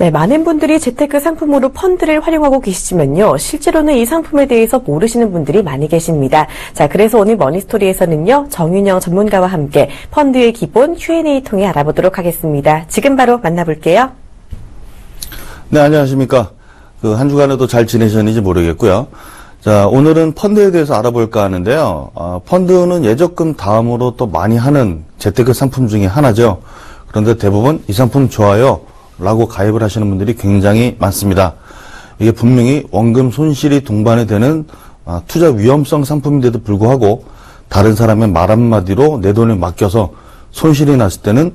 네, 많은 분들이 재테크 상품으로 펀드를 활용하고 계시지만요. 실제로는 이 상품에 대해서 모르시는 분들이 많이 계십니다. 자, 그래서 오늘 머니스토리에서는요. 정윤영 전문가와 함께 펀드의 기본 Q&A 통해 알아보도록 하겠습니다. 지금 바로 만나볼게요. 네, 안녕하십니까. 한 주간에도 잘 지내셨는지 모르겠고요. 자, 오늘은 펀드에 대해서 알아볼까 하는데요. 펀드는 예적금 다음으로 또 많이 하는 재테크 상품 중에 하나죠. 그런데 대부분 이 상품 좋아요 라고 가입을 하시는 분들이 굉장히 많습니다. 이게 분명히 원금 손실이 동반이 되는 투자 위험성 상품인데도 불구하고 다른 사람의 말 한마디로 내 돈을 맡겨서 손실이 났을 때는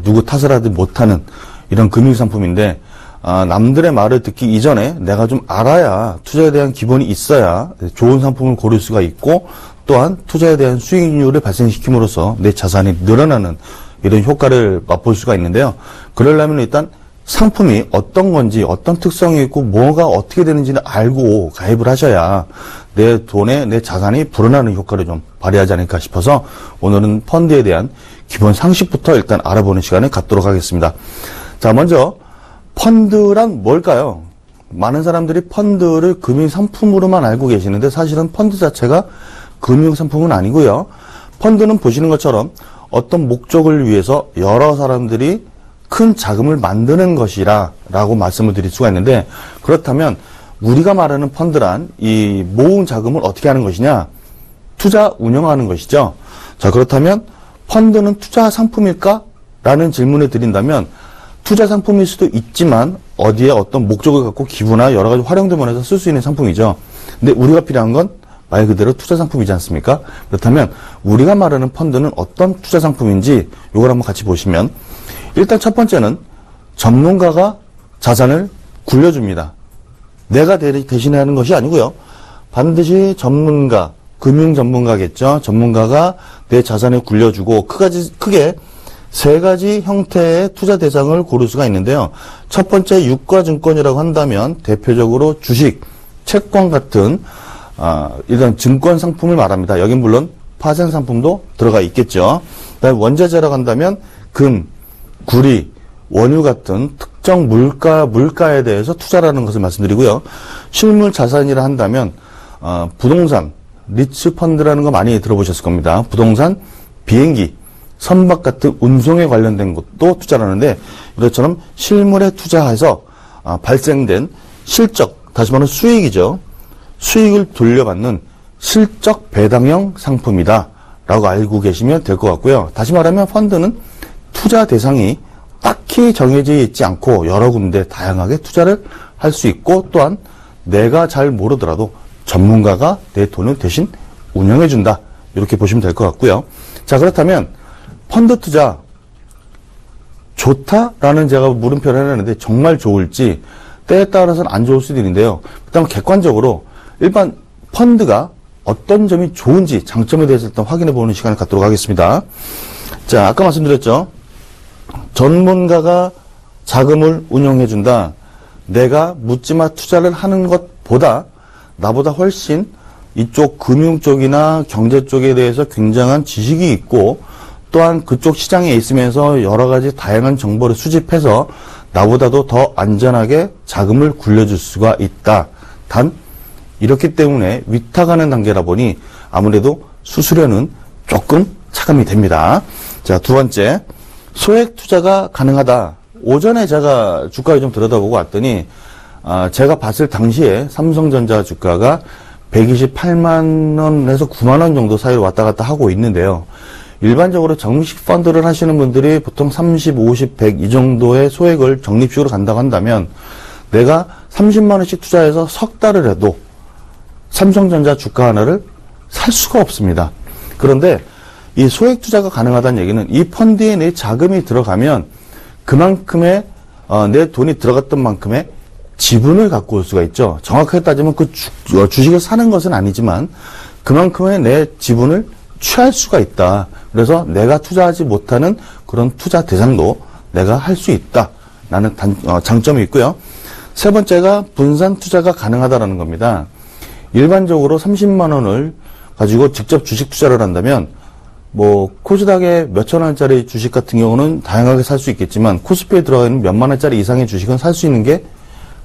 누구 탓을 하지 못하는 이런 금융상품인데, 남들의 말을 듣기 이전에 내가 좀 알아야 투자에 대한 기본이 있어야 좋은 상품을 고를 수가 있고, 또한 투자에 대한 수익률을 발생시킴으로써 내 자산이 늘어나는 이런 효과를 맛볼 수가 있는데요. 그러려면 일단 상품이 어떤 건지, 어떤 특성이 있고 뭐가 어떻게 되는지를 알고 가입을 하셔야 내 돈에 내 자산이 불어나는 효과를 좀 발휘하지 않을까 싶어서 오늘은 펀드에 대한 기본 상식부터 일단 알아보는 시간을 갖도록 하겠습니다. 자, 먼저 펀드란 뭘까요? 많은 사람들이 펀드를 금융상품으로만 알고 계시는데 사실은 펀드 자체가 금융상품은 아니고요. 펀드는 보시는 것처럼 어떤 목적을 위해서 여러 사람들이 큰 자금을 만드는 것이라 라고 말씀을 드릴 수가 있는데, 그렇다면 우리가 말하는 펀드란 이 모은 자금을 어떻게 하는 것이냐? 투자 운영하는 것이죠. 자, 그렇다면 펀드는 투자 상품일까? 라는 질문을 드린다면 투자 상품일 수도 있지만 어디에 어떤 목적을 갖고 기부나 여러 가지 활용들만 해서 쓸 수 있는 상품이죠. 근데 우리가 필요한 건 말 그대로 투자 상품이지 않습니까? 그렇다면 우리가 말하는 펀드는 어떤 투자 상품인지 이걸 한번 같이 보시면, 일단 첫 번째는 전문가가 자산을 굴려줍니다. 내가 대신하는 것이 아니고요. 반드시 전문가, 금융 전문가겠죠. 전문가가 내 자산을 굴려주고 크게 세 가지 형태의 투자 대상을 고를 수가 있는데요. 첫 번째 유가증권이라고 한다면 대표적으로 주식, 채권 같은 이런 증권 상품을 말합니다. 여긴 물론 파생 상품도 들어가 있겠죠. 그다음에 원자재라고 한다면 금, 구리, 원유 같은 특정 물가에 대해서 투자라는 것을 말씀드리고요. 실물 자산이라 한다면 부동산, 리츠 펀드라는 거 많이 들어보셨을 겁니다. 부동산, 비행기, 선박 같은 운송에 관련된 것도 투자라는데, 이것처럼 실물에 투자해서 발생된 실적, 다시 말하면 수익이죠. 수익을 돌려받는 실적 배당형 상품이다 라고 알고 계시면 될 것 같고요. 다시 말하면 펀드는 투자 대상이 딱히 정해져 있지 않고 여러 군데 다양하게 투자를 할 수 있고, 또한 내가 잘 모르더라도 전문가가 내 돈을 대신 운영해준다, 이렇게 보시면 될 것 같고요. 자, 그렇다면 펀드 투자 좋다라는 제가 물음표를 해놨는데 정말 좋을지 때에 따라서는 안 좋을 수도 있는데요. 일단 객관적으로 일반 펀드가 어떤 점이 좋은지 장점에 대해서 일단 확인해 보는 시간을 갖도록 하겠습니다. 자, 아까 말씀드렸죠. 전문가가 자금을 운용해준다. 내가 묻지마 투자를 하는 것보다 나보다 훨씬 이쪽 금융 쪽이나 경제 쪽에 대해서 굉장한 지식이 있고, 또한 그쪽 시장에 있으면서 여러 가지 다양한 정보를 수집해서 나보다도 더 안전하게 자금을 굴려줄 수가 있다. 단 이렇기 때문에 위탁하는 단계라 보니 아무래도 수수료는 조금 차감이 됩니다. 자, 두 번째, 소액 투자가 가능하다. 오전에 제가 주가를 좀 들여다보고 왔더니 제가 봤을 당시에 삼성전자 주가가 128만 원에서 9만 원 정도 사이로 왔다 갔다 하고 있는데요. 일반적으로 정식 펀드를 하시는 분들이 보통 30, 50, 100 이 정도의 소액을 적립식으로 간다고 한다면 내가 30만 원씩 투자해서 석 달을 해도 삼성전자 주가 하나를 살 수가 없습니다. 그런데 이 소액 투자가 가능하다는 얘기는 이 펀드에 내 자금이 들어가면 그만큼의 내 돈이 들어갔던 만큼의 지분을 갖고 올 수가 있죠. 정확하게 따지면 그 주식을 사는 것은 아니지만 그만큼의 내 지분을 취할 수가 있다. 그래서 내가 투자하지 못하는 그런 투자 대상도 내가 할 수 있다라는 장점이 있고요. 세 번째가 분산 투자가 가능하다라는 겁니다. 일반적으로 30만 원을 가지고 직접 주식 투자를 한다면 뭐 코스닥에 몇천 원짜리 주식 같은 경우는 다양하게 살 수 있겠지만 코스피에 들어가 있는 몇만 원짜리 이상의 주식은 살 수 있는 게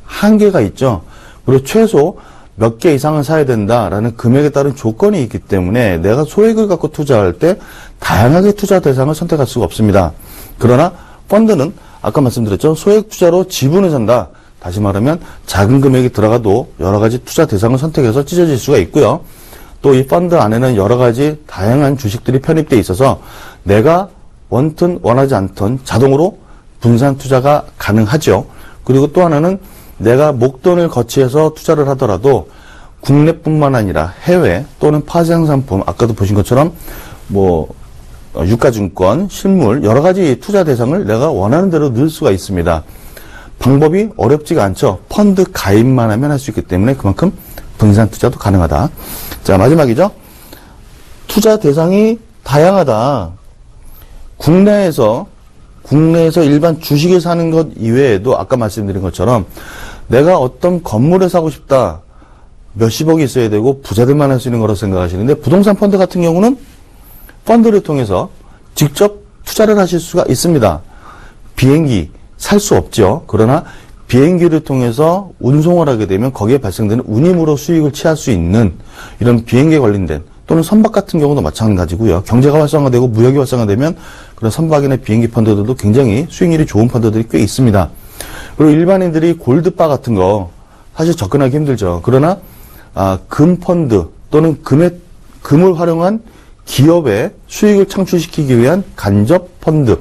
한계가 있죠. 그리고 최소 몇 개 이상은 사야 된다라는 금액에 따른 조건이 있기 때문에 내가 소액을 갖고 투자할 때 다양하게 투자 대상을 선택할 수가 없습니다. 그러나 펀드는 아까 말씀드렸죠. 소액 투자로 지분을 산다. 다시 말하면 작은 금액이 들어가도 여러 가지 투자 대상을 선택해서 찢어질 수가 있고요. 또 이 펀드 안에는 여러 가지 다양한 주식들이 편입되어 있어서 내가 원튼 원하지 않던 자동으로 분산 투자가 가능하죠. 그리고 또 하나는 내가 목돈을 거치해서 투자를 하더라도 국내뿐만 아니라 해외 또는 파생 상품, 아까도 보신 것처럼 뭐 유가증권, 실물 여러 가지 투자 대상을 내가 원하는 대로 넣을 수가 있습니다. 방법이 어렵지가 않죠. 펀드 가입만 하면 할 수 있기 때문에 그만큼 분산 투자도 가능하다. 자, 마지막이죠. 투자 대상이 다양하다. 국내에서 일반 주식을 사는 것 이외에도 아까 말씀드린 것처럼 내가 어떤 건물을 사고 싶다. 몇십억이 있어야 되고 부자들만 할 수 있는 거라고 생각하시는데 부동산 펀드 같은 경우는 펀드를 통해서 직접 투자를 하실 수가 있습니다. 비행기 살 수 없죠. 그러나 비행기를 통해서 운송을 하게 되면 거기에 발생되는 운임으로 수익을 취할 수 있는 이런 비행기에 관련된 또는 선박 같은 경우도 마찬가지고요. 경제가 활성화되고 무역이 활성화되면 그런 선박이나 비행기 펀드들도 굉장히 수익률이 좋은 펀드들이 꽤 있습니다. 그리고 일반인들이 골드바 같은 거 사실 접근하기 힘들죠. 그러나 금 펀드 또는 금을 활용한 기업의 수익을 창출시키기 위한 간접 펀드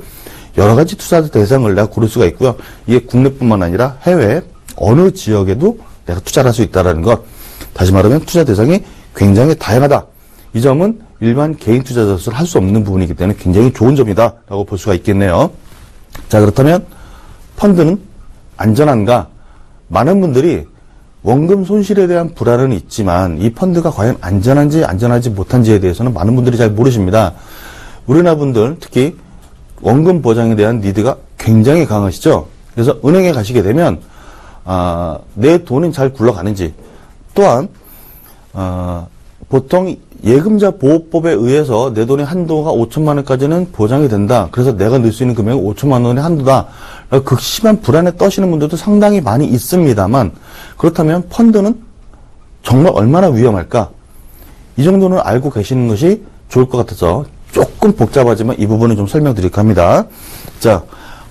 여러 가지 투자 대상을 내가 고를 수가 있고요. 이게 국내뿐만 아니라 해외 어느 지역에도 내가 투자를 할 수 있다는 것. 다시 말하면 투자 대상이 굉장히 다양하다. 이 점은 일반 개인 투자자로서 할 수 없는 부분이기 때문에 굉장히 좋은 점이다라고 볼 수가 있겠네요. 자, 그렇다면 펀드는 안전한가? 많은 분들이 원금 손실에 대한 불안은 있지만 이 펀드가 과연 안전한지 안전하지 못한지에 대해서는 많은 분들이 잘 모르십니다. 우리나라 분들 특히 원금 보장에 대한 니드가 굉장히 강하시죠. 그래서 은행에 가시게 되면 내 돈은 잘 굴러가는지 또한 보통 예금자 보호법에 의해서 내 돈의 한도가 5천만 원까지는 보장이 된다. 그래서 내가 넣을 수 있는 금액은 5천만 원의 한도다. 극심한 불안에 떠시는 분들도 상당히 많이 있습니다만 그렇다면 펀드는 정말 얼마나 위험할까? 이 정도는 알고 계시는 것이 좋을 것 같아서 조금 복잡하지만 이 부분은 좀 설명드릴까 합니다. 자,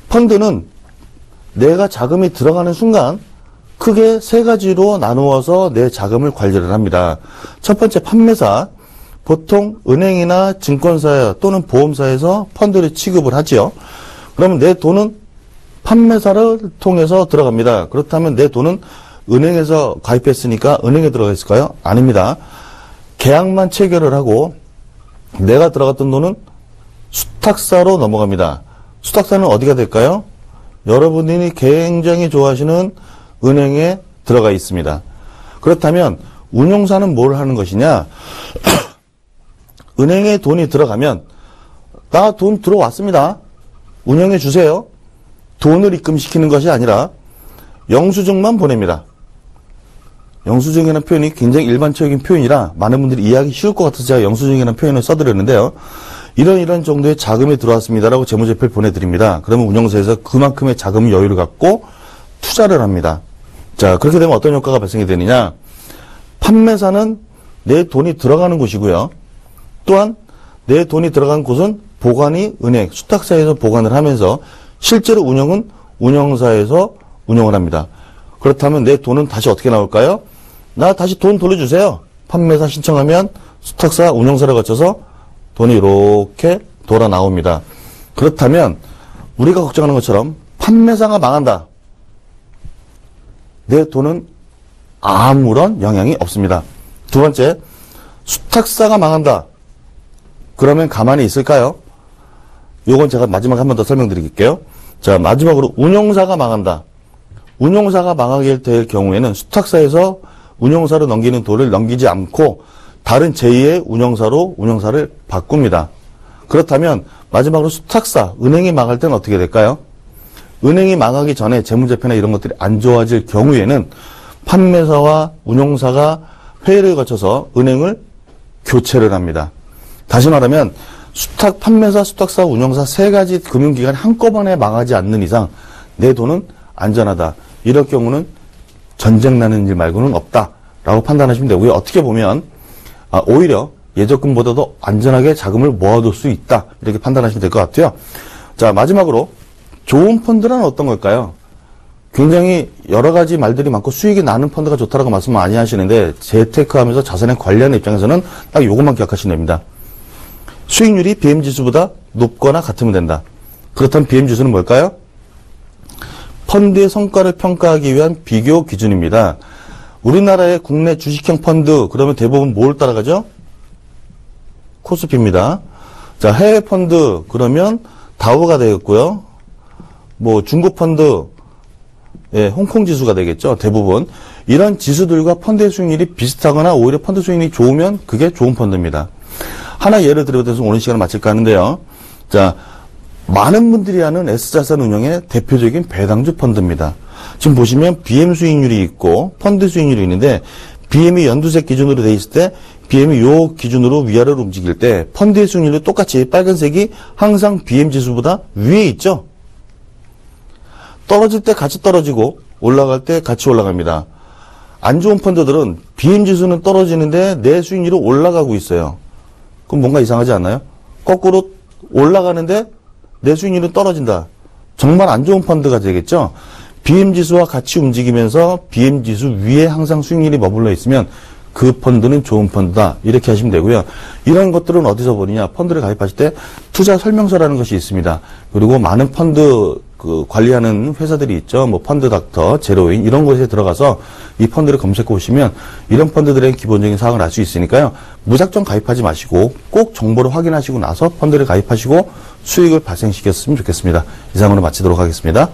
펀드는 내가 자금이 들어가는 순간 크게 세 가지로 나누어서 내 자금을 관리를 합니다. 첫 번째 판매사, 보통 은행이나 증권사 또는 보험사에서 펀드를 취급을 하지요. 그러면 내 돈은 판매사를 통해서 들어갑니다. 그렇다면 내 돈은 은행에서 가입했으니까 은행에 들어가 있을까요? 아닙니다. 계약만 체결을 하고 내가 들어갔던 돈은 수탁사로 넘어갑니다. 수탁사는 어디가 될까요? 여러분들이 굉장히 좋아하시는 은행에 들어가 있습니다. 그렇다면 운용사는 뭘 하는 것이냐? 은행에 돈이 들어가면 나 돈 들어왔습니다. 운영해 주세요. 돈을 입금시키는 것이 아니라 영수증만 보냅니다. 영수증이라는 표현이 굉장히 일반적인 표현이라 많은 분들이 이해하기 쉬울 것 같아서 제가 영수증이라는 표현을 써드렸는데요. 이런 정도의 자금이 들어왔습니다라고 재무제표를 보내드립니다. 그러면 운영사에서 그만큼의 자금 여유를 갖고 투자를 합니다. 자, 그렇게 되면 어떤 효과가 발생이 되느냐? 판매사는 내 돈이 들어가는 곳이고요. 또한 내 돈이 들어간 곳은 보관이 은행, 수탁사에서 보관을 하면서 실제로 운영은 운영사에서 운영을 합니다. 그렇다면 내 돈은 다시 어떻게 나올까요? 나 다시 돈 돌려주세요. 판매사 신청하면 수탁사, 운영사를 거쳐서 돈이 이렇게 돌아 나옵니다. 그렇다면 우리가 걱정하는 것처럼 판매사가 망한다. 내 돈은 아무런 영향이 없습니다. 두 번째, 수탁사가 망한다. 그러면 가만히 있을까요? 요건 제가 마지막에 한 번 더 설명드릴게요. 자, 마지막으로 운용사가 망한다. 운용사가 망하게 될 경우에는 수탁사에서 운용사로 넘기는 돈을 넘기지 않고 다른 제2의 운용사로 운용사를 바꿉니다. 그렇다면 마지막으로 수탁사, 은행이 망할 때는 어떻게 될까요? 은행이 망하기 전에 재무제표나 이런 것들이 안 좋아질 경우에는 판매사와 운용사가 회의를 거쳐서 은행을 교체를 합니다. 다시 말하면 수탁 판매사, 수탁사, 운영사 세 가지 금융기관이 한꺼번에 망하지 않는 이상 내 돈은 안전하다. 이럴 경우는 전쟁 나는 일 말고는 없다라고 판단하시면 되고요. 어떻게 보면 오히려 예적금보다도 안전하게 자금을 모아둘 수 있다. 이렇게 판단하시면 될 것 같아요. 자, 마지막으로 좋은 펀드란 어떤 걸까요? 굉장히 여러 가지 말들이 많고 수익이 나는 펀드가 좋다라고 말씀 많이 하시는데 재테크하면서 자산에 관리하는 입장에서는 딱 이것만 기억하시면 됩니다. 수익률이 BM지수보다 높거나 같으면 된다. 그렇다면 BM지수는 뭘까요? 펀드의 성과를 평가하기 위한 비교 기준입니다. 우리나라의 국내 주식형 펀드 그러면 대부분 뭘 따라가죠? 코스피입니다. 자, 해외 펀드 그러면 다우가 되겠고요. 뭐 중국 펀드 예, 홍콩 지수가 되겠죠. 대부분 이런 지수들과 펀드의 수익률이 비슷하거나 오히려 펀드 수익률이 좋으면 그게 좋은 펀드입니다. 하나 예를 들어서 오늘 시간을 마칠까 하는데요. 자, 많은 분들이 아는 S자산 운용의 대표적인 배당주 펀드입니다. 지금 보시면 BM 수익률이 있고 펀드 수익률이 있는데 BM이 연두색 기준으로 돼 있을 때 BM이 요 기준으로 위아래로 움직일 때 펀드의 수익률도 똑같이 빨간색이 항상 BM 지수보다 위에 있죠. 떨어질 때 같이 떨어지고 올라갈 때 같이 올라갑니다. 안 좋은 펀드들은 BM 지수는 떨어지는데 내 수익률이 올라가고 있어요. 그럼 뭔가 이상하지 않나요? 거꾸로 올라가는데 내 수익률은 떨어진다. 정말 안 좋은 펀드가 되겠죠? BM지수와 같이 움직이면서 BM지수 위에 항상 수익률이 머물러 있으면 그 펀드는 좋은 펀드다. 이렇게 하시면 되고요. 이런 것들은 어디서 보느냐? 펀드를 가입하실 때 투자 설명서라는 것이 있습니다. 그리고 많은 펀드 관리하는 회사들이 있죠. 뭐 펀드 닥터, 제로인 이런 곳에 들어가서 이 펀드를 검색해 보시면 이런 펀드들의 기본적인 사항을 알 수 있으니까요. 무작정 가입하지 마시고 꼭 정보를 확인하시고 나서 펀드를 가입하시고 수익을 발생시켰으면 좋겠습니다. 이상으로 마치도록 하겠습니다.